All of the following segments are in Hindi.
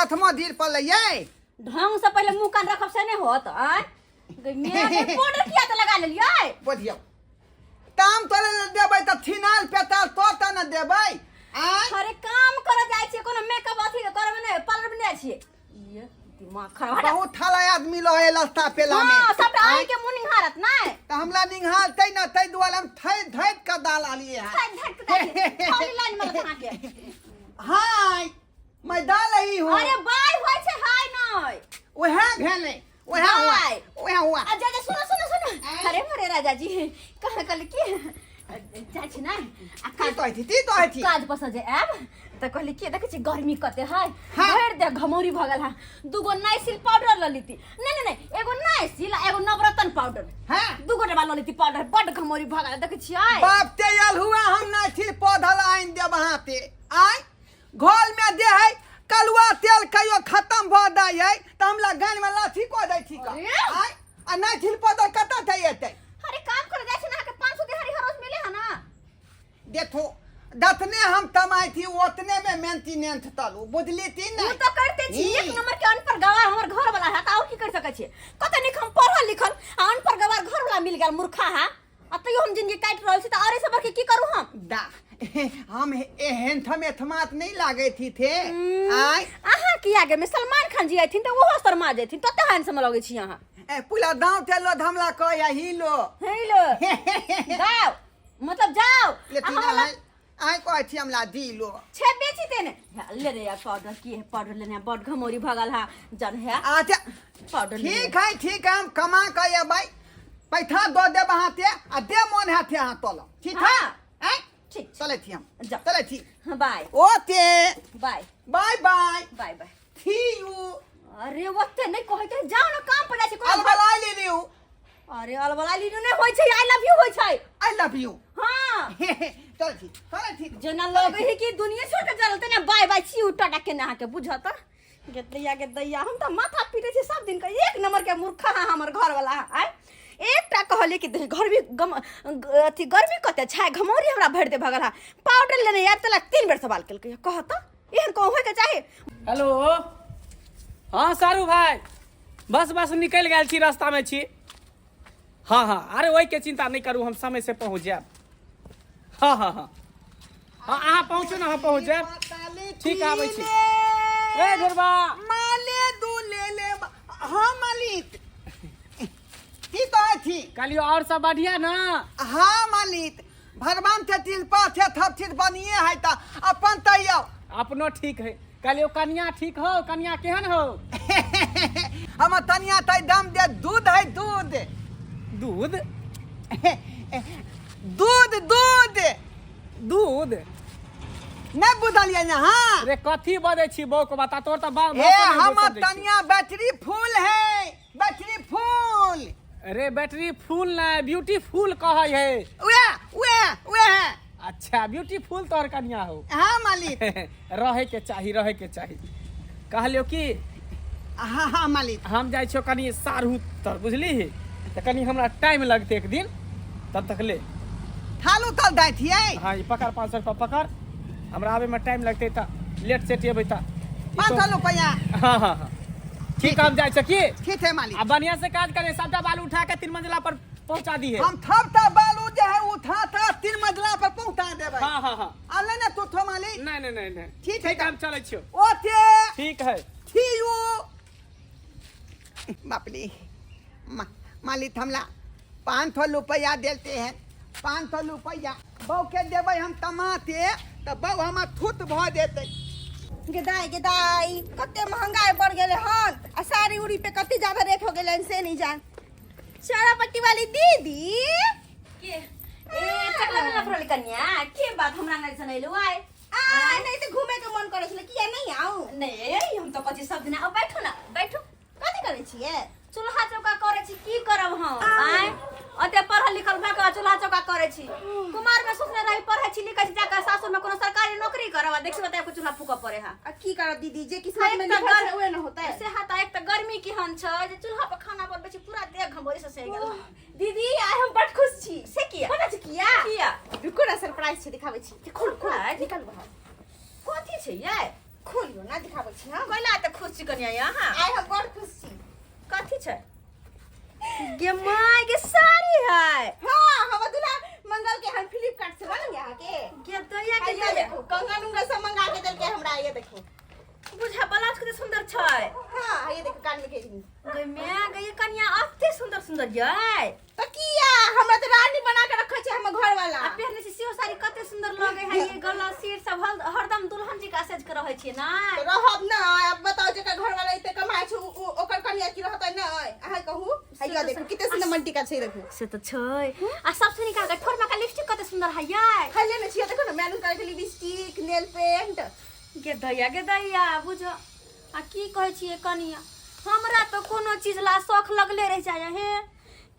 हाथ में धीर पड़ ये ढंग से पहले मुंह कान रखब से नहीं होत आय मेरे पाउडर किया तो लगा लेलिए बोलियो काम तोरे देबै त फिनाइल पेताल तो त न देबै अरे काम कर जाय छी कोनो मेकअप अथी करब नहीं पार्लर में नहीं छी ये दिमाग खराब बहुत थाला आदमी लहे लस्ता पेला में हां सब आइ के मुंह निहारत नहीं त हमला निहाल तै न तै दुआल हम थै धैत का दाल आलिए है धक धक खाली लाइन में लगा के हाय मैं डाल ही हूं अरे बाय होय छै हाय नहीं ओहे भेले ओहे हुआ अच्छा सुनो अरे मोरे राजा जी कहां कल की जाय छी ना ती तो है काज पस जे आब त कहली के देखे छी गर्मी कते है भर दे घमौरी भगल है दुगो नाइसिल पाउडर ल लीती नहीं एगो नाइसिल एगो नवरत्न पाउडर हां दुगो डब्बा ल लीती पाउडर बड घमौरी भगल देखे छी आय बाप ते आल हुआ हम नाइसिल पौधा लाइन दे वहां पे आय घोल में दे है कलुआ तेल कहियो खत्म भ जाय है त हमला गान में लाठी को दै छी का आय आ नाइसिल पौधा कत थे एते अरे काम कर जाय छी ना के 500 दिहाड़ी हर रोज मिले है ना देखो दतने हम कमाई थी उतने में मेंटेनेंस तलू बुझली थी ना तो करते छी एक नंबर के अनपढ़ गवार हमर घर वाला है त और की कर सके छी कते निक हम पढ़ल लिखल अनपढ़ गवार घर वाला मिल गेल मूर्खा है अतयो हम जिंदगी काट रहल छी त अरे सब के की करू हम दा हम एहन थमे थमात नहीं लागे थी थे आय आहा की आगे में सलमान खान जी आइथिन त ओहो शर्मा जेथिन तते हैंडसम लगे छी आहा ए पुला दाव तेलो धमला कह या हिलो जाओ मतलब जाओ लेकिन आय को अच्छी हमला दिलो छे बेची तेने ले रे यार पाउडर की है पाउडर लेने बड घमोरी भगल है जन है अच्छा पाउडर ठीक है हम कमा के ये भाई पैसा दो दे बहाते आ दे मन हाथे हां तोलो ठीक है हैं ठीक चले थी हम चले थी बाय ओते bye bye bye bye bye थी यू अरे ओते नहीं कहै त जाओ ना काम पर जाय छी अलबला ले लियो अरे अलबला लिनु नहीं होय छै आई लव यू होय छै आई लव यू हां चल ठीक जना लगे है कि दुनिया छोड़ के चलते ना बाय बाय छी उटा के ना के बुझत के दैया हम त माथा पीटे छी सब दिन का एक नंबर के मूर्खा है हमर घर वाला है एकटा कहले कि घर भी अथी गर्मी कते छै घमौरी हमरा भर दे भगल है पाउडर लेने यार तला 3 बेर सवाल केल के कहत एहन को होय के चाहे हेलो हाँ सारू भाई बस निकल गए छी रास्ता में छी हाँ अरे वही के चिंता नहीं करू हम समय से पहुँच जाए हाँ अहाँ पहुँचू ना हम पहुँच जाए ठीक है आबै छी ए घरबा माले दू ले हाँ मालिक की कहै थी कालियो और सब बढ़िया ना हाँ मालिक भगवान के तिलपा थे थप चीज बनिए है त अपन तैयो अपनो ठीक है कालियो कन्या ठीक हो कन्या केहन हो हम तनिया तै दम दे दूध है दूध दूध दूध दूध दूध नहीं बुझलिए ना हाँ रे कथी बदे छी बौ को बता तोर त हम तनिया बैटरी फुल है बैटरी फुल अरे बैटरी फुल ना ब्यूटीफुल कहै है वे अच्छा ब्यूटीफुल तोर कन्या हो हाँ मालिक रहे के चाही कहलियो कि हाँ मालिक हम जाय छो कनी सारू तर बुझली त कनी हमरा टाइम लगते एक दिन तब तक ले थालू तल दै थिए हां ई पकड़ 500 रुपया पकड़ हमरा आवे में टाइम लगते त लेट सेट एबै त 500 रुपया हां ठीक हम जाय छ की ठीक है मालिक अब बढ़िया से काज करे सबटा बालू उठा के 3 मंजिला पर पहुंचा दी है हम थपटा बालू जे है उठा था 3 मंजिला पर पहुंचा देबै हां आले ना तू थो मालिक नहीं ठीक है काम चलै छियो ओते ठीक है थियू बापली मालिक हमला 500 रुपया देते हैं 500 रुपया बहू के देबै हम कमाते त बहू हम थुत भ देते गेदाई कते महंगाई बढ़ गेले हन आ साड़ी उड़ी पे कते ज्यादा रेट हो गेले से नहीं जान चारापट्टी वाली दीदी के चकला में फरल कन्या के बात हमरा नहीं सुनैलो आय नहीं तो घूमे के मन करे छले किया नहीं आऊ नहीं हम तो कथि सब दिन बैठो कथि करे छिए चूल्हा चौका करे छी की करब हम आय अते पढ़ल लिखल भए के चूल्हा चौका करे छी कुमार में सोचने रही पढ़े छी लिखे छी जाके सासुर में कोनो सरकारी नौकरी करब देखि बताए को चूल्हा फूका पड़े है आ की करब दीदी जे किस्मत में लिखल है ओए न होता है से हाथ एक त गर्मी की हन छ जे चूल्हा पर खाना बनबे छी पूरा देह घमोरी से सह गेल दीदी आइ हम बड खुश छी से किया पता छी किया रुको ना सरप्राइज छे दिखावे छी खोल निकाल बाहर कथि छै ये खोलियो ना दिखाबै छी हम कोइला त खुश छी कनिया यहाँ आइ हम बड़ खुश छी कथी छै गे माय के साड़ी है हाँ हम दूल्हा मंगल के हम फ्लिपकार्ट से मालूम यहाँ के गे दैया ये के देखो कंगन उंगन सब मंगा के देल के हमरा ये देखो बुझा ब्लाउज कते सुंदर छै हाँ ये देखो कान में के गे मैं गे कनिया अते सुंदर सुंदर जाय तो किया हमरा तो रानी बना के रखे छै हम घर वाला आ पहने से सियो साड़ी कते सुंदर लगे है ये गला सिर सब हरदम दुल्हन जी का सज के रहै छी ना तो रहब ना अब बताओ जे घर वाला इते कमाय छै ओकर कनिया की रहतै ना अहाँ कहू हैया देखो किते सुंदर मंटी का छै देखो से तो छै आ सबसे निका के ठोरमा का लिपस्टिक कते सुंदर है यार खाली ने छिया देखो ना मैरून कलर के लिपस्टिक नेल पेंट गे दैया बुझ आ की कहै छिए कनिया हमरा तो कोनो चीज ला शौक लगले रह जाय हे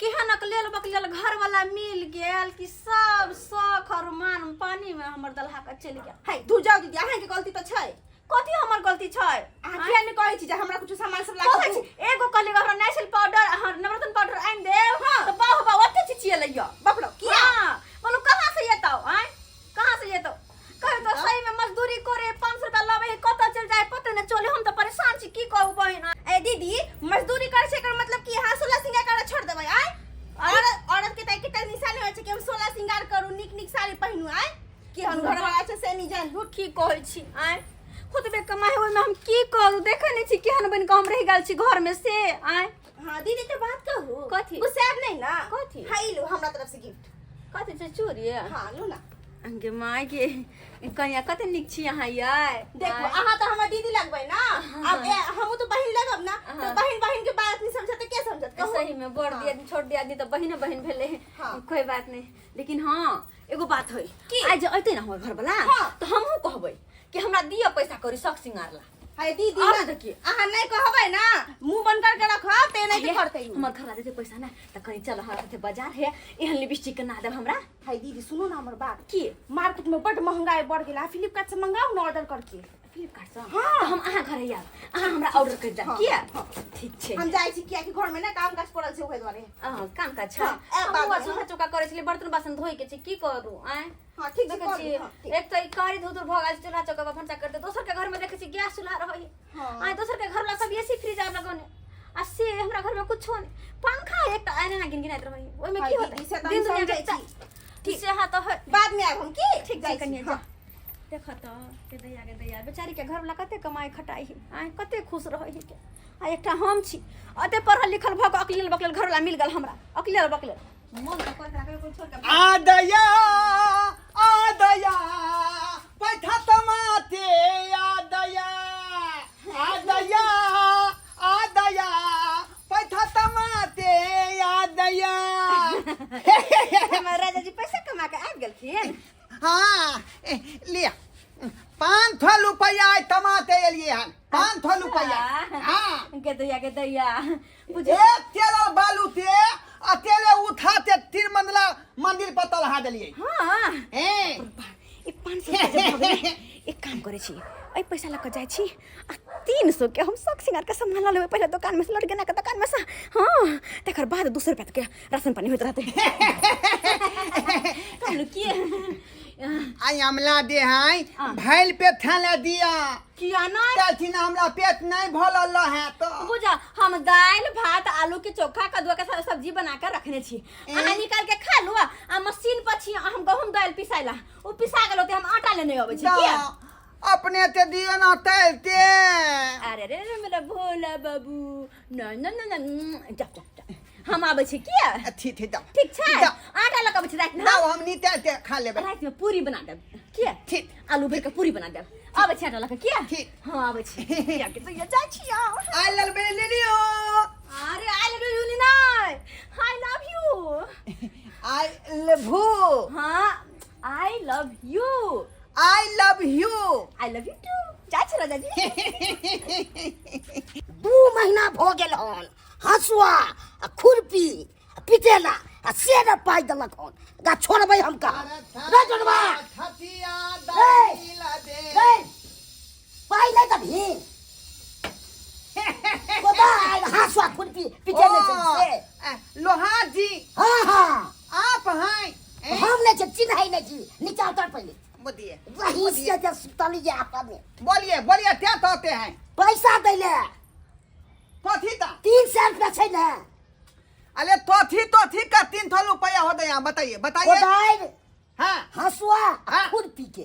केहनक लेल बकलेल घर वाला मिल गेल कि सब शौक और मान पानी में हमर दलहा के चल गया हाय धू जाओ दीदी अहाँ के गलती तो छै कथी हमर गलती छै अहाँ किया ने कहै छी जे हमरा कुछ सामान सब कहै लागै छी एगो कहली हमरा नेशनल पाउडर नवरत्न पाउडर आइन देव तो बाह ओते चिचिए लइयो बपड़ो किया हां बोलो कहां से येतौ आय कहां से येतौ कहे तो सही में मजदूरी करे 500 रुपया लबे कत चल जाए पता न चले हम तो परेशान छी की कहू बहिन ए दीदी मजदूरी करे छै एकर मतलब कि हां 16 सिंगार करे छोड़ देबै आय औरत के त कितना निशानी होय छै कि हम 16 सिंगार करू निक साड़ी पहिनू आय कि हम घर वाला छै से नहीं जान की कहै छी आय खुदबे कमाई होय में हम की करू देखे नहीं छी केहन बन के हम रह गेल छी घर में से आय हां दीदी तो बात कहू कथी गुस्सा नहीं ना कथी हाय लो हमरा तरफ से गिफ्ट कथी छै चोरी हां लो ना अंगे माय के कनिया कते निक छी यहाँ यार देखो अहाँ तो हमरा दीदी लगबै ना अब हम तो बहिन लगब ना तो बहिन के बात नहीं समझत के समझत कहू सही में बड़ दिया छोड़ दिया दी तो बहिन भेले कोई बात नहीं लेकिन हां एगो बात होई आज जे अइते ना हमर घर वाला तो हमहु कहबै कि हमरा दिया पैसा करी शौक सिंगार ला हाय दीदी और ना देखिए अहाँ नहीं कहबै ना मुंह बंद करके रखब ते नहीं करतै हमर घर वाला देते पैसा ना त कहीं चल हमरा साथे बाजार है एहन लिपस्टिक के ना देब हमरा हाय दीदी सुनो ना हमर बात की मार्केट में बड़ महंगाई बढ़ गेला फ्लिपकार्ट से मंगाऊ ना ऑर्डर करके फ्लिपकार्ट से हां हम अहाँ घर आब अहाँ हमरा ऑर्डर कर दा किया ठीक छै हम जाय छी किया कि घर में ना काम काज पड़ल छै ओहे द्वारे काम काज छै हम चूल्हा चौका करे छली बर्तन बासन धोई के छै की करू आय हां ठीक देखे छी एक तो कारी धूर भ गेल चूल्हा चौका भंसा करते दोसर के घर में देखे छी गैस चूल्हा रहै आय दोसर के घर वाला सब एसी फ्रिज आ लगने आ से हमरा घर में कुछो नहीं पंखा एकटा आने ना गिनगिनाइत रहै ओइ में की होतै दिन दुनिया के ठीक से हां तो बाद में आब हम की ठीक छै कनिया जा देख त के दैया बेचारी के घर वाला कते कमाई खटाई है आय कते खुश रहै है के आ एकटा हम छी अते पढ़ल लिखल भ के अकलेल बकलेल घर वाला मिल गेल हमरा अकलेल बकलेल मन त कर के कोई छोड़ के आ दया पैठा तमाते आ दया पैठा तमाते आ दया हमर राजा जी पैसा कमा के आबि गेलखिन हाँ लिया 500 रुपया तमाते एलिए हन 500 रुपया हाँ के दैया बुझे एक तेल बालू ते अकेले उठाते तिरमंगला मंदिर पर तलहा देलिए हां हैं ए 500 रुपया एक काम करे छी ए पैसा लक जाय छी आ 300 के हम शौक सिंगार के सामान लेबै पहले दुकान में से लट गेना के दुकान में से हां तकर बाद 200 रुपया के राशन पानी होत रहते हम की आई अमला दे हाय भैल पे थाले दिया किया ना कहती ना हमरा पेट नहीं भरल है तो बुझा हम दाल भात आलू के चोखा कद्दू के सब्जी बना के रखने छी अहाँ निकाल के खा लो आ मशीन पर छी हम गहूम दाल पिसाइला ओ पिसा गेलो ते हम आटा लेने आबै छी किया अपने ते दिए ना तैलते अरे रे मेरा भोला बाबू न जा हम आबै छी किया ठीक ठीक छै आटा लगा आबै छी रात में हम नीते खा लेबै रात में पूरी बना देब किया ठीक आलू भर के पूरी बना देब आबै छी आटा लगा किया ठीक हां आबै छी किया के तो ये जा छी आई लव लियो अरे आई लव यू नहीं I love you I love हां I love you I love you I love you too जा छी राजा जी 2 महीना भ गेल हन हसुआ आ खुरपी पिटेला आ से न पाइ देलक हन गा छोड़बै हम का रे जनवा ठठिया ए! दाइला दे रे पाइ नै त भी कोदा हसुआ खुरपी पिटेले से लोहा जी हां हां आप हैं हम नै छ चिन्है नै छी नीचा उतर पहिले बोलिए वहीं से जो सुतलिए अपन बोलिए बोलिए क्या कहते हैं पैसा दैले कथी ता 300 रुपया छै ना अरे तो का 300 रुपया हो गया बताइए बताइए कोदार हाँ हसुआ हाँ। खुरपी के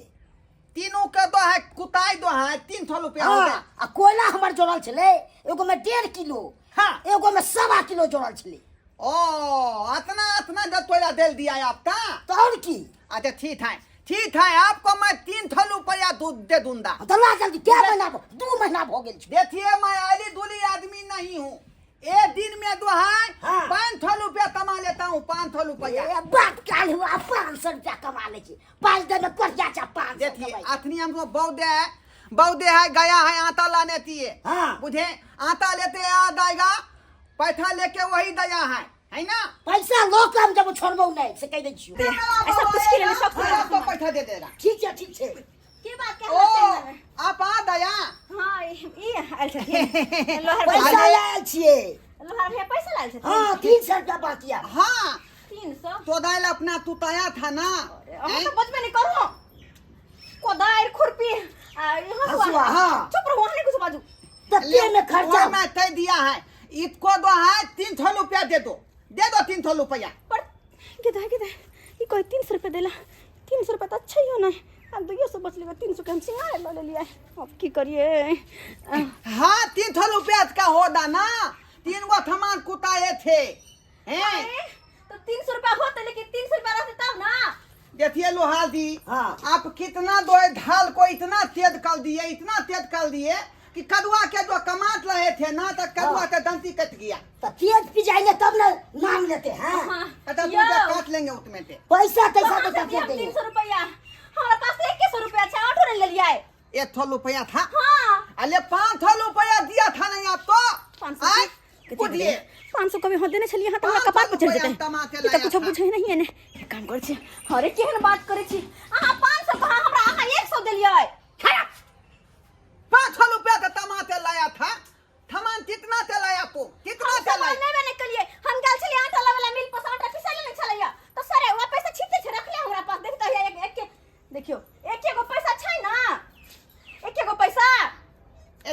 तीनों का दो है कुताई दो है 300 रुपया हो गया हाँ आ कोयला हमर जोड़ल छले एगो में 1.5 किलो हाँ एगो में 1.25 किलो जोड़ल छले ओ अतना जब तोला दे दिया है आपका तो और की अच्छा ठीक है आपको मैं 300 रुपया दूध दे दूंगा दला जल्दी क्या महीना 2 महीना हो गेल छै देखिए मैं आली दूली आदमी नहीं हूँ एक दिन में दो है हाँ। 500 रुपया कमा लेता हूँ 500 रुपया ए बात काल हुआ 500 रुपया कमा ले छी 5 दिन में कर जा 500 देखिए अथनी हमको बौदे है गया है आटा लाने दिए हाँ। बुझे आटा लेते आ जाएगा पैसा लेके वही दया है ना पैसा लो काम जब छोड़बो नहीं से कह दे छी ऐसा कुछ के लिए सब आपको पैसा दे देगा ठीक छै की बात के ओ हाथ में आप आ दया हां ई आयल छथिन लोहर पैसा भाई लायल छिए लोहर भाई पैसा लायल छथिन हां 300 रुपया बाकी है हाँ 300 तो दाइल अपना तुताया था ना हम तो बचबे नहीं करू कोदार खुरपी हसुआ हसुआ, हाँ। चुप रहो नहीं कुछ बाजू तत्ते में खर्चा मैं तय दिया है इसको दो है 300 रुपया दे दो 300 रुपया पर किधर ये कोई 300 रुपया देला 300 रुपया तो अच्छा ही होना है अब 200 बच लेगा 300 का हम सिंगार ले लिया है अब की करिए हाँ 300 रुपया का होगा ना 3 गो सामान कुटाए थे हैं तो 300 रुपया होता लेकिन 300 रुपया रहते तब ना देखिए लोहार जी हाँ। आप कितना दो ढाल को इतना तेज कर दिए कि कदुआ के जो कमात रहे थे ना तो कदुआ के दंती कट गया तो तेज पिजाएंगे तब ना नाम लेते हैं अच्छा दूसरा काट लेंगे उसमें से पैसा कहाँ कैसा से तो दिया देंगे 300 रुपया हमारे पास 2100 रुपया था ऑटो ले लिया है 100 रुपया था हाँ अरे 500 रुपया दिया था नहीं आपको 500 आय? बुझिए 500 कभी होते नहीं छलिए हां तो 500 कपार पर चढ़ रुपया जेते तमाके ई तो लाया कुछ था। बुझे नहीं है ने एक काम कर छी अरे केहन बात करे छी अहाँ 500 कहाँ हमरा अहाँ 100 देलिए 500 रुपया का टमाटर लाया था सामान कितना चलाया तू कितना चलाया नहीं मैंने कलिए हम गेल छलिए आटा वाला मिल पर आटा पिसा लेने छलिए तो सरे वो पैसा छिपते छ रख ले हमरा पास देखता है एक के देखियो एक गो पैसा छै ना एक गो पैसा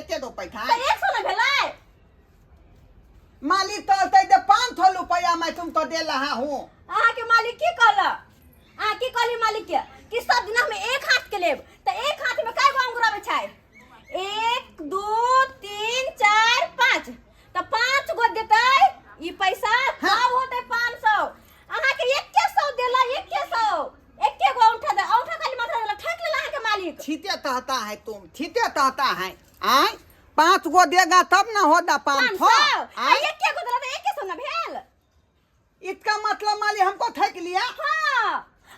एते दो पैसा तो 100 न भेलै मालिक तो दे 500 रुपया मैं तुमको दे रहा हूँ अहाँ के मालिक की कहला अहाँ की कहली मालिक के कि सब दिन में एक हाथ के लेब तो एक हाथ में काय गो अंगूर आवे छै 1 2 3 4 5 तो 5 गो देतै ई पैसा हाँ। तब होतै 500 अहाँ के 100 देला 100 एके गो औंठा दे औंठा खाली माथा देला ठक लेला अहाँ के मालिक छीते कहता है तुम छीते कहता है आय 5 गो देगा तब ना होगा 500 आ एके गो देला तो 100 न भेल इसका मतलब मालिक हमको ठक लिया हां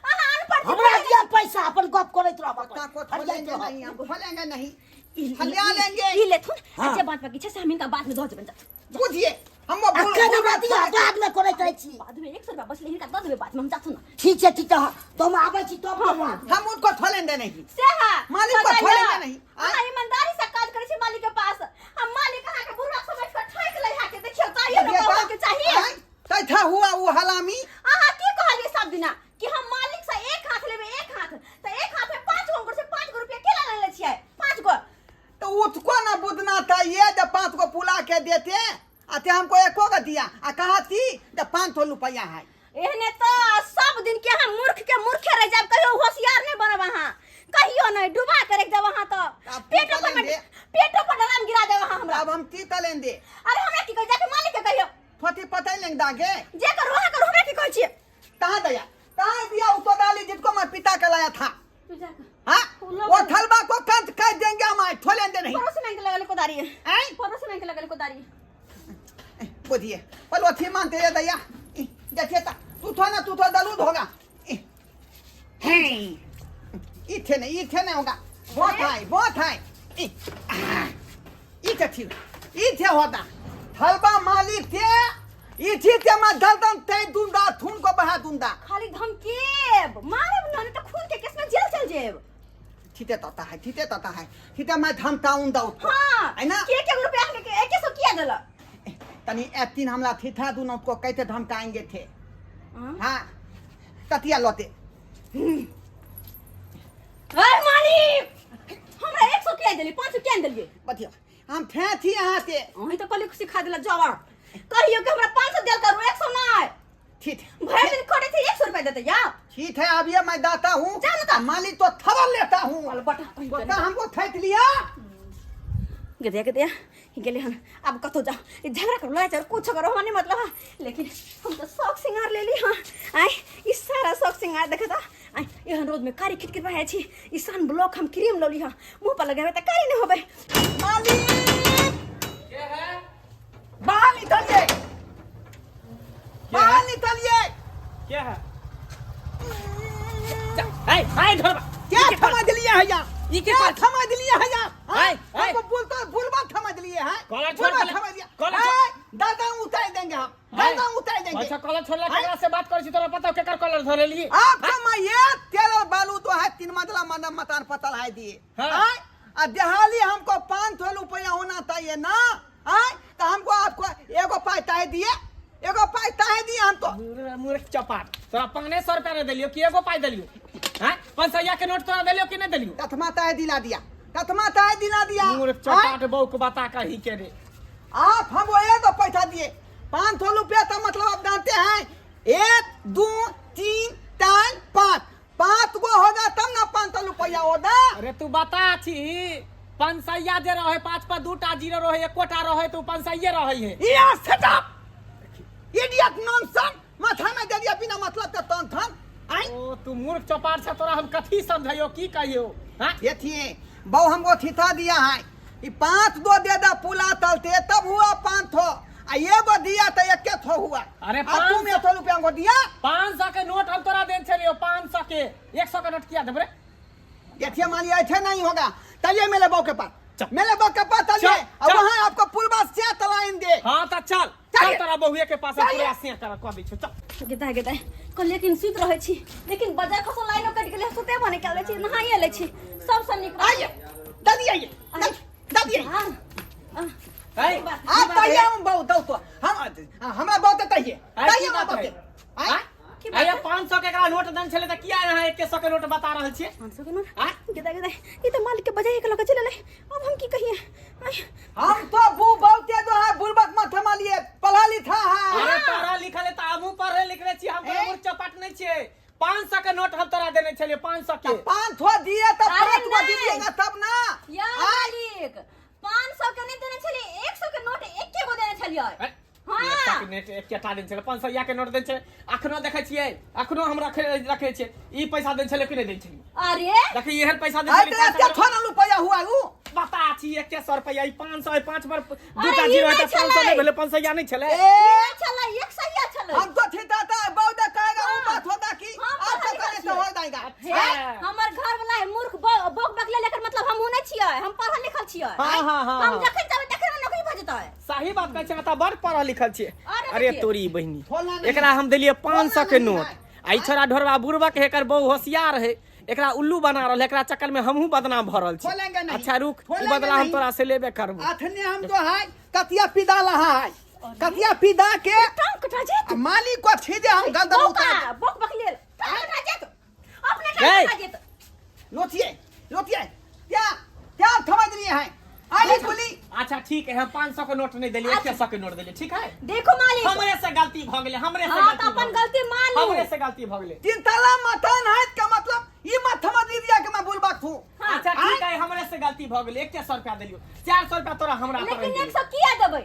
अहाँ अनपढ़ छी। हमरा दिया पैसा अपन गप करैत रह पक्का को फरियाद खोलेंगे रह। नहीं हम खोलेंगे नहीं ई हलिया लेंगे ई लेथुन हाँ। अच्छे बात बाकी छै से हम इनका बाद में दो जबन बुझिए हम अक्का हमरा दिया बाद में करैत रह छी बाद में 100 रुपया बचले हिनका दऽ देबै बाद में हम जाथुन ना ठीक है तो हम आबै छी तब करबो हम उनको खोलेंगे नहीं से हा मालिक को छोड़ेंगे नहीं। हां ईमानदारी से काज करै छी मालिक के पास हम मालिक अहाँ के बुरा समझ के ठक ले हा के देखियो ताइए न कहै के चाहिए कैसा हुआ वो हलामी अहाँ की कहलिए सब दिना कि हम मालिक से एक हाथ लेबै एक हाथ तो एक हाथ में 5 गो अंगूर से 5 गो रुपया केला ले छियै 5 गो तो उसको ना बुझना चाहिए जब 5 को पुला के देते अते हमको एको का दिया आ कहा थी जब 500 रुपया है एहने तो सब दिन के हम मूर्खे रह जाब कहियो होशियार नहीं बनब अहाँ कहियो नहीं डुबा करे जब अहाँ तो अब पेटो पर लेंगे। पेटो पर डराम गिरा देब अहाँ हमरा अब हम की करेंगे अरे हमरा की कह जाके मालिक के कहियो फटी पता लेंगे दागे जे कर वहां कर हमरा की कहै छियै कहाँ दया कहाँ दिया उसको डाली जिसको मैं पिता का लाया था तू जाके हाँ वो थलबा को कंत कर देंगे हम खोलेंगे नहीं पड़ोस में के लगल कोदारी है हैं? पड़ोस में के लगल कोदारी है बुझिए पर वो थी मानते है दया देखिए तू तो दलूद होगा इथे नहीं होगा बहुत है इथे होता थलबा मालिक थे इथे ते मैं दलदन ते दूंगा थून को बहा दूंगा खाली धमकेब मारब ना नहीं तो खून के केस में जेल चल जेब ठीते तता है ठीते मैं धमकाऊंगा उसको हां है ना के रुपया के 100 किया देला तनी एक दिन हमला थी था दोनों को कैसे धमकाएंगे थे हां हाँ कतिया लोते अरे मालिक हमरा 100 के देली 500 के देलिए बतिया हम थे थी यहाँ से वही तो कल सिखा दिला जवार कहियो कि हमरा 500 देल करू 100 ना ठीक भर दिन खड़े थे 100 रुपए देते या ठीक है अब ये मैं दाता हूँ जानता। मालिक तो थवल लेता हूँ वाला बटा कहीं बता हमको थैत लिया गदे गेले हम अब कतो जा झगड़ा कर लो चार कुछ करो माने मतलब है लेकिन हम तो शौक सिंगार ले ली हां आई ई सारा शौक सिंगार देखता आई एहन रोज में कारी खिटखिट पाए छी ई सन ब्लॉक हम क्रीम लो ली हां मुंह पर लगावे त कारी नहीं होबे मालिक क्या है बाहर निकलिए बाहर निकलिए क्या है हाय हाय धरबा क्या समझ लिए है या ये क्या क्या समझ लिए है या हाय, हाय। हमको बोलते भूलबा समझ लिए हैं कॉलर छोड़ भूलबा कॉलर- समझ लिया कॉलर हाय, दादा उतार देंगे हम दादा उतार देंगे अच्छा कॉलर छोड़ला केकरा से बात करै छी तोरा पता केकर कॉलर धरे ली आपका मैं ये तेरा बालू तो है 3 मंजिला मकान पतल है दिए हाँ। हाय आ दिहाली हमको 500 रुपया होना चाहिए ना हाय तो हमको आपको एगो पाइता है दिए एगो पाइता है दिए हम तो मूर्ख चपाट तोरा 500 रुपया ने देलियो कि एगो पाई देलियो हैं 500 के नोट तोरा देलियो कि नहीं देलियो कथमाता है दिला दिया कथमाता है दिला दिया मूर्ख हाय? चपाट बहु को बता कही के रे आप हमको एगो पैसा दिए 500 रुपया तो मतलब आप जानते हैं 1 2 3 4 5 गो होगा तब ना 500 रुपया होगा अरे तू बता छी 500 जे रहे 5 पर 2टा जीरो रहे 1 कोटा रहे तो 500 रहे है ये सेटअप इडियट नॉनसेंस माथा में दे दिया बिना मतलब का तन थन आई ओ तू मूर्ख चपाट से तोरा हम कथी समझाइयो की कहियो हां ये थी बहु हमको थिथा दिया है ये 5 गो दे दा पुला तलते तब हुआ 500 आ एगो दिया तो एक थो हुआ अरे आ तुम 100 रुपया हमको दिया 500 के नोट हम तोरा देन छलियो 500 के 100 के नोट किया देबरे ये थी मान लिया ऐसे नहीं होगा चलिए मेरे बहु के पास चल। मेरे बहु के पास चलिए चल, और चल। वहाँ आपको पुलवा से तलाइन दे हां त चल चलिए। चल तोरा बहुए के पास चलिए। पूरा से कर क दी चल गेदा कल लेकिन सुत रहे छी लेकिन बाजार खसो लाइनो कट गेले सुते बने के ले छी नहाए ले छी सब सब निकल आइए दादी आइए दादी हाय आप ताइए हम बहु दो तो हम हमरा बहुत ताइए ताइए हम बहुत की बात अरे है? 500 के एकरा नोट देन छले त किया यहाँ 100 के नोट बता रहल छियै 500 के नोट हाँ? गेदा ये तो मालिक के बजाय के लगे चले ले अब हम की कहिए आई, हम तो बू बहुते जो है बुर्बक मत हमालिए पढ़ा लिखा है अरे पढ़ा लिखल है त हमहू पढ़े लिखले छी हम ए? मूर्ख चपाट नहीं छियै 500 के नोट हम तोरा देने छलिए 500 के 500 दिए तो अरे 5 गो नहीं। दीजिएगा तब ना या मालिक 500 के नहीं देने छली 100 के नोट एके गो देने छलिए हाँ हाँ। नेट एक केटा देन छले 500 के नोट देन छै अखनो देखै छियै अखनो हम रखे छियै ई पैसा देन छले कि नहीं देन छलिए अरे देखि एहन पैसा देन अरे छलिए क्या थोड़ा रुपया हुआ ऊ बता छी 100 रुपया ई 500 5 पर अरे दूटा ई जीरो नहीं है 500 छलै। नहीं भेले 500 नहीं छले ए चला 100 चलो हम तो ठीक था बहुत कहेगा वो हाँ। बात होता कि हाँ, आप तो पढ़ा करे लिखा तो हो छियै। जाएगा अच्छा। हमर घर वाला है मूर्ख बोक बकले लेकर मतलब हम होने छियै हम पढ़ल लिखल छियै हाँ, हाँ, हाँ, हम हाँ। जखन जाबे तखन ना नौकरी भ जेतै सही बात कहै छै त बड़ पढ़ल लिखल छियै अरे अरे देखिए। तोरी बहिनी खोलना नहीं। एकरा हम देलिए 500 के नहीं नोट है। आई छोरा ढोरवा बुरबक हेकर बहु होशियार है एकरा उल्लू बना रहल एकरा चक्कर में हमहू बदनाम भ रहल छी खोलेंगे नहीं। अच्छा रुक ई खोलेंगे बदला हम नहीं। तोरा से लेबे करबो अथने हम तो है कतिया पिदा रहा है कतिया पिदा के टांग कटा जेत मालिक को सीधे हम गंदम उतार बोक बकले टांग कटा जेत अपने ए! टांग कटा जेत लोटिए लोटिए क्या क्या आप समझ रही हैं आली खुली अच्छा ठीक है हम 500 के नोट नहीं देलिए 100 के नोट देलिए ठीक है देखो मालिक हमरे से गलती भ गेले हमरे से हाँ, गलती तो अपन भ गेलै। गलती मान ली। हमरे से गलती भ गेले तीन ताला मथन है का मतलब ये मत समझ लीजिए कि मैं बुलबक हूँ हाँ। अच्छा ठीक है हमरे से गलती भ गेले 100 रुपया देलियो 400 रुपया तोरा हमरा पर लेकिन रहि 100 किया देबै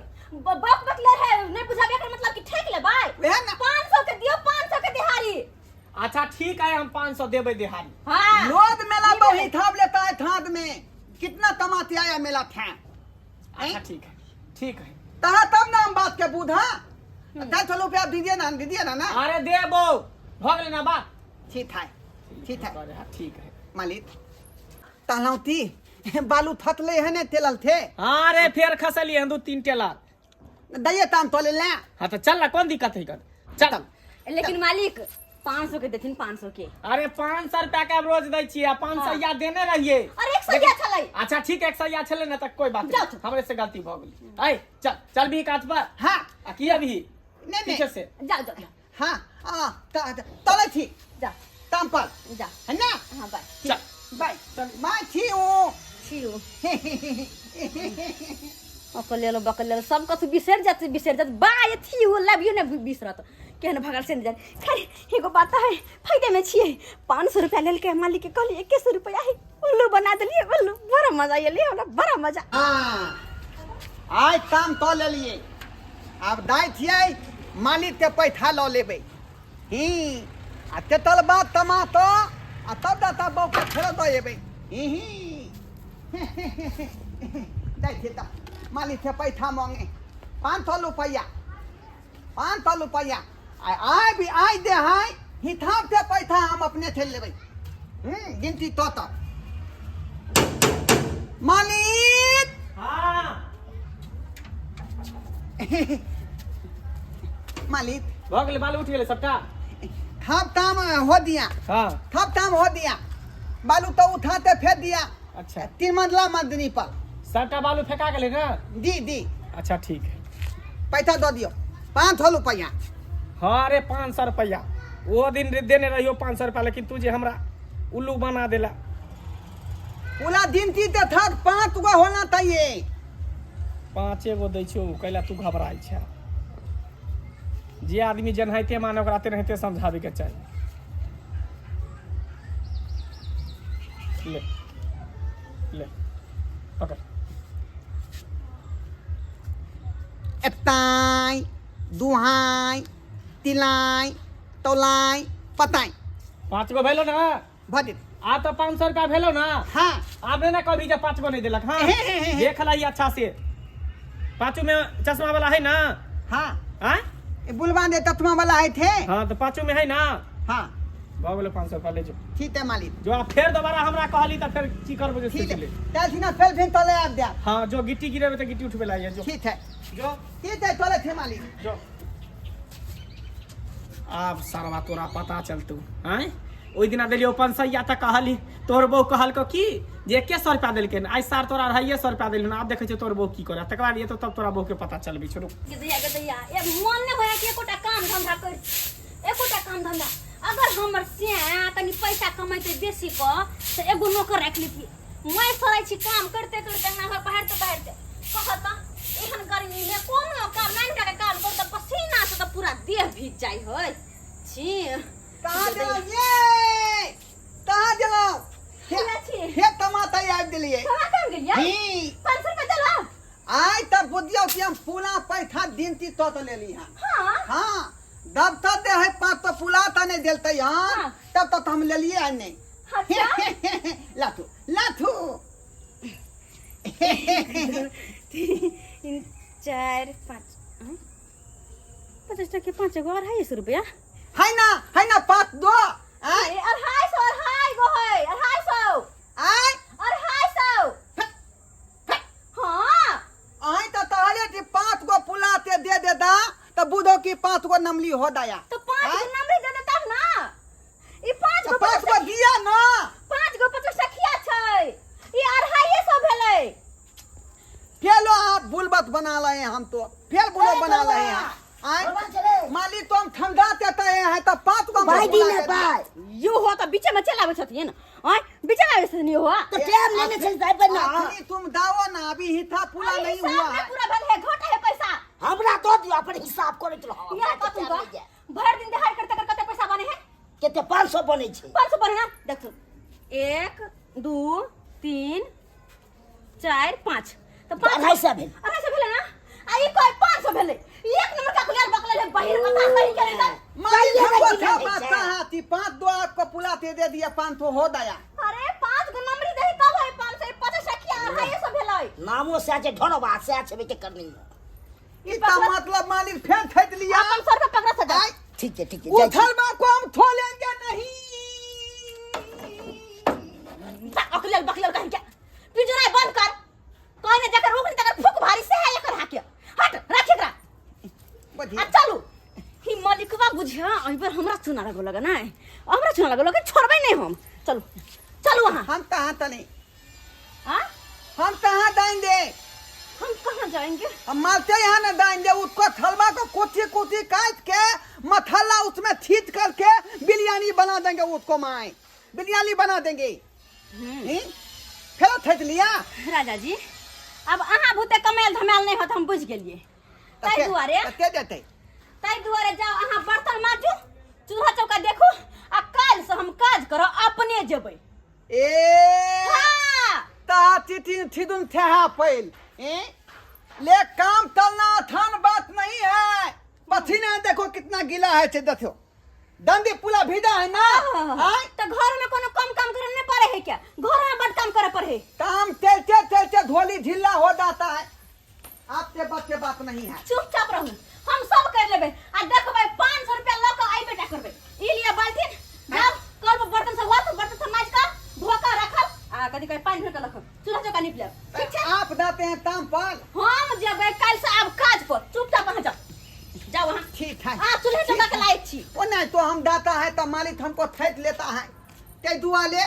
बोक बकले है नहीं बुझाबे कर मतलब कि ठेक लेबै वह ना 500 के दियो 500 के दिहाड़ी अच्छा ठीक है हम 500 देबे दिहाड़ी हां लोद मेला ठीक बहु है। थाप लेता है थाद में कितना कमाते आया मेला था अच्छा ठीक है तहा तब ना हम बात के बूढ़ा 400 रुपया दीजिए ना ना अरे देबो भ गेले ना बात ठीक है ठीक है ठीक है मालिक तहलौती बालू थतले है ने तेलल थे अरे फिर खसलिए हम 2-3 टेला दैये ताम तोले ले हाँ तो चल ना कौन दिक्कत है कर चल लेकिन मालिक 500 के देथिन 500 के अरे 500 रुपया के अब रोज दै छियै 500 या देने रहिए अरे 100 या छलै अच्छा ठीक है 100 या छले ना तक कोई बात जाओ नहीं हमरे से गलती भ गेली आई चल चल भी काट पर हाँ आ की अभी नहीं पीछे से जाओ जाओ हाँ तले थी जा ताम पर जा है ना हां बाय चल बाय चल। मैं छी हूँ छियो अकलेलो बकलेलो सब कछु बिसर जात बा ये थी हो लव यू ने बिसरत केहन भगल से न जाए खैर एगो बात है फायदे में छिए 500 रुपया लेल के मालिक के कहली 2100 रुपया है उल्लू बना देलिए उल्लू बड़ा मजा ये ले हमरा बड़ा मजा हाँ आज काम तो ले लिए अब दाय थिए मालिक के पैसा लो लेबे ही आ तेतल बात तमा तो आ तब दाता बौ के फेर दो एबे ही दाय थे ता मालिक के पैसा मांगे 500 रुपया 500 रुपया आय भी आय दे हाय हिसाब से पैसा हम अपने थे लेबे गिनती तो मालिक हाँ मालिक भऽ गेलै बालू उठ गेलै सबटा थप ताम हो दिया हाँ थप ताम हो दिया बालू तो उठाते फेंक दिया अच्छा 3 मंजिला मंदिर पर सबटा बालू फेंका गेलै ना दी अच्छा ठीक है पैसा दो दियो 500 रुपया हाँ अरे 500 रुपया वो दिन देने रहियो 500 रुपया लेकिन तू जे हमरा उल्लू बना देला पूरा दिन ती ते थक 5 गो होना चाहिए 5 गो दै छियो कैला तू घबराई छै जे आदमी जनहिते माने ओकरा तेनाहिते समझावे के चाही ले ले पकड़ एताई दुहाई तिलाई तौलाई पताई 5 गो भेलो ना भदित आ तो 500 रुपया भेलो ना हाँ आपने ना कभी जब 5 गो नहीं दिलक हाँ देख लाई अच्छा से 5 में चश्मा वाला है ना हाँ हाँ बुलवा दे तत्मा वाला है थे हाँ तो 5 में है ना हाँ भऽ गेलो 500 रुपया ले जो ठीक है मालिक जो आप फिर दोबारा हमरा कहली तो फिर की करबो जे ठीक से है ले चल ना फेल फिर तले आ दे हाँ जो गिट्टी गिरेबे तो गिट्टी उठबे लाइए जो ठीक है जो ठीक है तले थे मालिक जो अब सारा तोरा पता चलतू हैं ओइ दिना देलियो 500 तक कहली तोर बहू कहल को की जे 2100 रुपया देलके आज सार तोरा 250 रुपया देलिन अब देखे छ तोर बहू की करे तकर बाद ये तो तब तोरा बहू के पता चलबी छोड़ू गदैया ए मन ने होया कि एकोटा काम धंधा कर एकोटा काम धंधा अगर हमर से तनी पैसा कमाइते बेसी क से एगो नौकर राख लीती मैं सरै छी काम करते करते हमर पहाड़ते कहत एहन गर्मी में कोनो काम नहीं करे काम कर त पसीना से त पूरा देह भीज जाई होय छी कहाँ जाओ ये कहाँ जाओ हेला छी हे टमाटर याद दिलिए कहां काम गेलिया ही 500 रुपया चला आज तक बुझियो कि हम पूरा पैसा दिन ती तो ले ली हां हां हां दफ्तर दे है 5 तो पुला त नहीं देलते हां हाँ। तब तक हम ले लिए आज नहीं अच्छा लाथू 3 4 5 50 टके 5 गो 250 रुपया है ना 5 दो आय 250 गो है 250 आय 250 हाँ आय तो तहले कि 5 गो पुला ते दे देता तो बुधो की 5 गो नमली हो दया तो 5 गो नंबर दे देता ना ई 5 गो 5 गो दिया ना 5 गो 50 टकिया छै ई 250 भेलै फेलो आप बुलबत बना रहे हैं हम तो फेल बुलो बना रहे हैं आय मालिक तो हम ठंडा देते हैं तो 5 गो भाई दी ने भाई यो हो त बीच में चलावे छथिन ओय बीच में आवे से नहीं हुआ तो टाइम लेने से भाई बना आखिरी तुम दाओ ना अभी हिस्सा पूरा नहीं हुआ है पूरा भल है घटा है पैसा हमरा तो दियो अपन हिसाब करैत रहो यार कतु का भर दिन दिहाड़ करते कर कते पैसा बने है केते 500 बनै छै 500 बने ना देख 1 2 3 4 5 तो 250 भेल 250 भेले ना आ ई कोई 500 भेले एक नंबर का खुलियार बकले है बहिर बता कहीं करे ना मालिक ये हमको नहीं था है। बात हाथी 5 दो आपको पुला ते दे दिया 500 हो दया अरे 5 गो नंबर दे कब है 500 50 टकिया है ये सब भेलै नामो से छै ढोलबा से छै के करनी इसका मतलब मालिक फेंक फेंक लिया अपन सर पे पकड़ा सदा आय ठीक है उथल बा को हम छोड़ेंगे नहीं अकलल बकलल कहीं क्या पिंजरा बंद कर कोई ने जकर उखन तकर फुक भारी से है एकर हाके हट रख एकरा आ चलू ही मालिकवा बुझिया एहि बार हमरा चुना लगो लगा ना हमरा चुना लगो लगा छोड़बै नहीं हम चलू चलू वहां हम कहाँ तले हां हम कहाँ दाएंगे हम कहां जाएंगे हम मारते यहाँ न दाएंगे उसको थलवा को कोठी काट के मसाला उसमें छीट करके बिरयानी बना देंगे उसको माए बिरयानी बना देंगे फेरो थैत लिया राजा जी अब अहाँ भूते कमेल धमेल नहीं होत हम बुझ गेलिए ताई दुआरे कते देतै ताई दुआरे जाओ अहाँ बर्तन माजू चूल्हा चौका देखू आ काल से हम काज करो अपने जेबै ए हाँ ता तिथिन थिदुन थेहा पैल ले काम तलना थान बात नहीं है पसीना देखो कितना गीला है से देखो दंदी पुला भीदा है ना हां तो घर में कोनो कम काम करे नहीं पड़े है क्या घर में बड़ काम करे पड़े है काम चलते धोली ढीला हो जाता है आपके बच्चे बात नहीं है चुपचाप रहू हम सब कर लेबे आ देखबै 500 रुपया ल के आई बेटा करबे ई लिया बाल्टीन जब करब बर्तन से हुआ तो बर्तन से माज का धो के रखब आ कदी कहीं पानी भर के रखब चूल्हा चौका निप लेब ठीक है आप जाते हैं काम पर हम जेबै काल से अब काज पर चुपचाप वहां जाओ वहां ठीक है हां चूल्हा चौका के लायक छी वो नहीं तो हम दाता है तो मालिक हमको थैत लेता है ते दुआले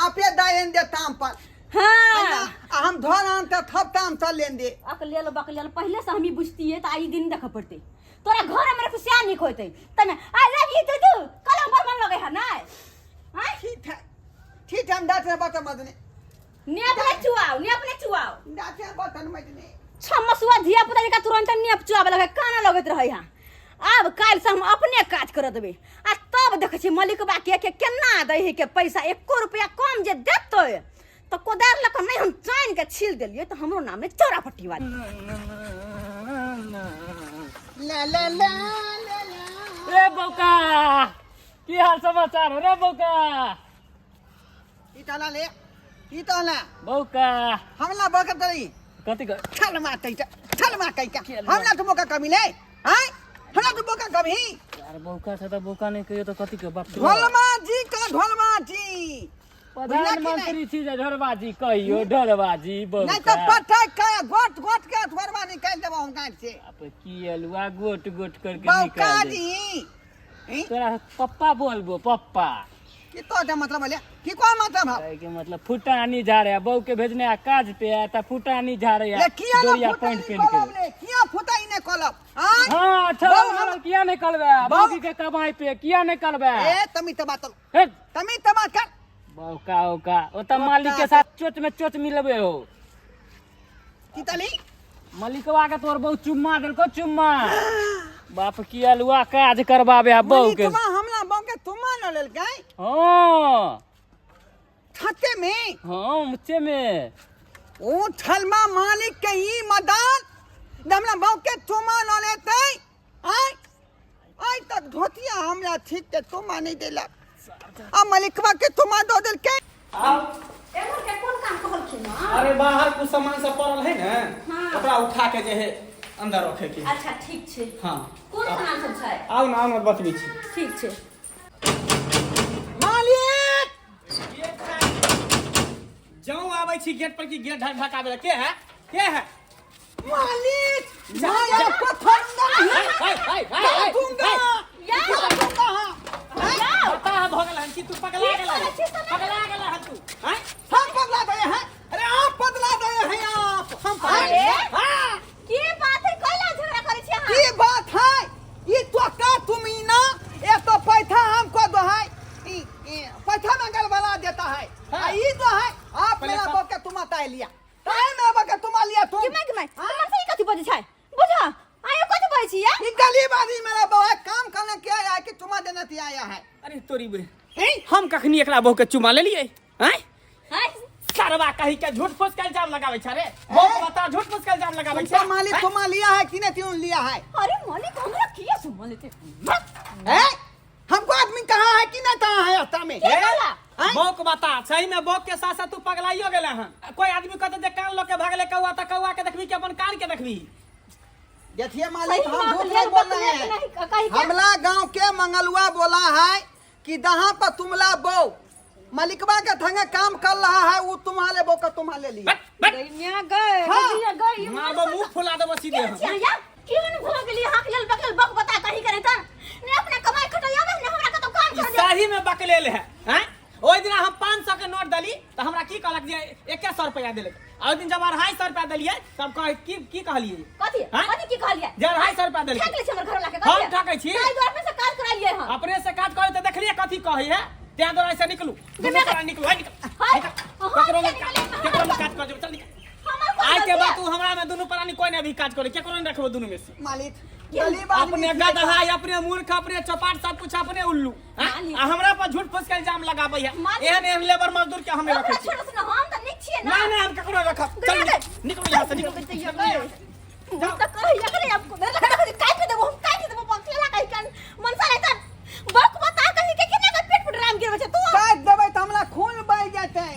आपे दायन दे काम पर हां हम धोन आनते थप काम चल लेन दे अकलेल बकलेल पहले से हम ही बुझतिए त आई दिन देख पड़ते तोरा घर में खुशिया नहीं होते तने आई लव यू टू कलम पर मन लगे है ना हां ठीक है हम दाते बात मदने ने अपने चुआओ दाते बर्तन मदने छमसुआ धिया पुता का तुरंत नेप चुआबे लगे काना लगत रहे हां अब काल से हम अपने काज कर देबे आ तब देख छी मलिकबा के केना दै है के पैसा 1 रुपया कम जे देतै तो कोदार लक नहीं हम चाइन के छील देलिए तो हमरो नाम में चौरापट्टी वाली ला रे बौका की हाल समाचार हो रे बौका ई ताला बौका हमला बकत रही कथी कर छल माटै हमला तो मौका कमी ले हैं हमरा तो मौका कमी यार बौका था तो बौका नहीं कहियो तो कथी के बाप ढोलमा जी प्रधानमंत्री थी ढोलबाजी कहियो ढोलबाजी बौका नहीं तो पटक के गोट के ढोलमा निकाल देबो हम काट से अब की अलुआ गोट करके बौका निकाल दे जी तोरा पप्पा बोलबो पप्पा ये तो मतलब बोले कि कौन मतलब है के मतलब फुटानी जा रहा है बहू के भेजने आ काज पे है ता फुटानी जा रही ले है किया ना डोरिया फुटाई पैंट पहन कॉलम के ले किया फुटाई ने कॉलम हां हां अच्छा बहू हम- हम किया नहीं करबे बाकी के कमाई पे किया नहीं करबे ए तमी बात हे तमी बात कर बौका ओका ओ त मालिक के साथ चोच में चोच मिलबे हो की तली मालिकवा के तोर बहुत चुम्मा देलको चुम्मा बाप की अलुआ काज करबाबे आ बहू के तुमा हमला बहू के तुमा न लेल गई हां छते में हां मुच्चे में ओ छलमा मालिक के ई मदान हमरा बहू के तुमा न लेते आई तक धोतिया हमरा ठीक के तुमा नहीं देला आ मालिकवा के तुमा दो देल के एमर के कोन काम कहलखिन ना अरे बाहर कुछ सामान सब पड़ल है ना हाँ। ओकरा उठा के जे है अंदर रखे के अच्छा ठीक छै हां कोन सामान सब छै आउ ना बतबै छी ठीक छै मालिक जाऊ आबै छी गेट पर की गेट ढकाबे के है मालिक माया को ठंडा हाय दूंगा या बता भगल हम की तू पगला गेला हम तू हैं हम बदला गए हैं अरे आप बदला गए हैं आप हम अरे हां की बात है कैला झगड़ा करे छी अहाँ की बात है ये तो का तुम ही ना ये तो पैसा हमको दो है पैसा मंगल वाला देता है ये तो है आप मेरा बो के तुम आता लिया काहे मेरा बो के तुम लिया तुम कि मैं तुम्हारे से कथि बजे छै बुझा आयो कथि बजे छी या ये गलीबाजी मेरा बो है काम करने के आया है कि तुम देने ते आया है अरे तोरी बे हम कखनी एकरा बहु के चुमा ले लिए हैं हाय सरवा कहि के झूठ फूस के इल्जाम लगाबै छ रे बहुत बता झूठ फूस के इल्जाम लगाबै छ तुम मालिक तुम लिया है कि नहीं तुम लिया है अरे मालिक हमरा किया सुन लेते हैं हमको आदमी कहाँ है कि नहीं कहाँ है रास्ता में बौक बता सही में बौक के साथ साथ तू पगलाइयो गेले हन कोई आदमी कहते जे कान लोग के भागले कौआ त कौआ के देखबी के अपन कान के देखबी देखिए मालिक सही हम बात झूठ है, नहीं बोल बात रहे नहीं, हैं कहीं क्या? हमला गांव के मंगलुआ बोला है कि दहा पर तुमला बो मलिकबा के थंगे काम कर रहा है वो तुम्हारे बो का तुम्हारे लिए दैनिया गए हाँ। हजिया गए मारबो मुंह फुला देबो सीधे हम क्या या क्यों न भूल गेली हाथ लेल बकल बक बता कहीं करे त ने अपने कमाई खटैया में हमरा के तो काम कर दे सही में बकलेल है हैं ओइ दिन हम 500 के नोट दली त हमरा की कहलक जे 100 रुपया देले ओइ दिन जब 250 रुपया दलिए तब कह की कहलिए कथि हाँ? कथि की कहलिए जब 250 रुपया दलिए ठक ले छै हमर घर लाके हम ठकै छी ताई द्वार में से काज कराइए हम अपने से काज करे त देखलिए कथी कहै है त्या द्वारा से निकलू दुनू तरह निकलू है निकल हाय काज करे, क्या करो नहीं रखबो दोनों में से? मालिक गरीब आदमी अपने गधा है, अपने मूर्ख, अपने चपाट, सब कुछ अपने उल्लू। हाँ? आ हमरा पर झूठ फूस के इल्जाम लगाबै है। एहन लेबर मजदूर के हमें रखे छी। छोड़ सुन हम त नहीं छिए ना। नहीं हम ककरो रखब। चल निकल यहाँ से, निकल। तो कह यकरे आपको मेरे लगा काट के देबो, हम काट के देबो, पक्का लगा कान मनसा रहता बक बता कहीं के केना का पेट राम गिरबे छ तू। काट देबै त हमरा खून बह जेतै।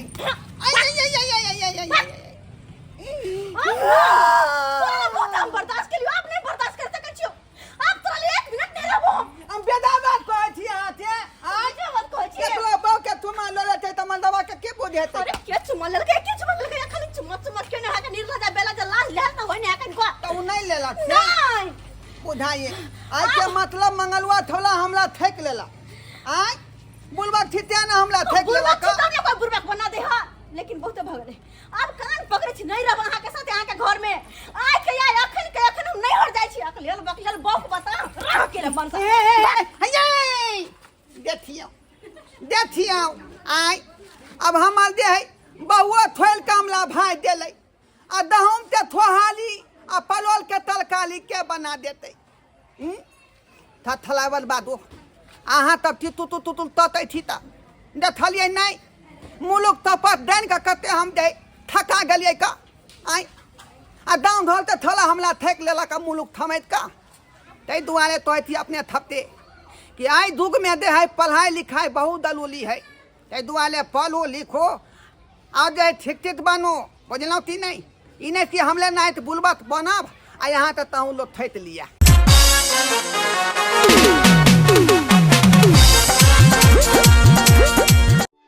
हम बर्दाश्त के लिए आप नहीं बर्दाश्त कर सकै छियो। आप तोरा लिए 1 मिनट नहीं रहबो। हम बेदाबाद कहै छी आते। आज मत कहै छी। केतला बाव के तुम ललते त मंदवा के के बुझेतै? अरे के चुमा ललके खाली चुमा के ने हाके निर्लजा बेला जे लाज ले न होने हाकन को। त उ नहीं लेला। नहीं बुझाइए आज के मतलब मंगलवा थोला हमला ठेक लेला। आय बुलबक छित्या ना हमला ठेक लेला बुरबक का। तब कोई बुरबक बना दे हां लेकिन बहुत भगले। अब कान पकड़े छी नहीं रहब अहाँ के साथ अहाँ के घर में। आय के या अखन हम नहीं हट जाय छी। अकलेल बकलेल बक बता रह के बन सा। देखियो आय अब हमार दे है बहुआ थोल कामला भाई देले आ दहुम के थोहाली आ पलोल के तरकारी के बना देते। थलावल बादो अहाँ तब तू ततै छी त देखलिए नहीं मुलुक तपत देन का कते हम दे थका गलिए का। आय आ गाँव घर ते थला हमला ठेक लेला का मुलुक थमैत का। तै दुआरे तो थी अपने थपते कि आई दुग में दे है पढ़ाई लिखाई बहुत दलूली है। तै दुआरे पढ़ो लिखो आ जाए शिक्षित बनो। बुझलौ कि नहीं? इने कि हमले नहीं बुलबत बनब आ यहाँ तो तहु लोग थैत लिया।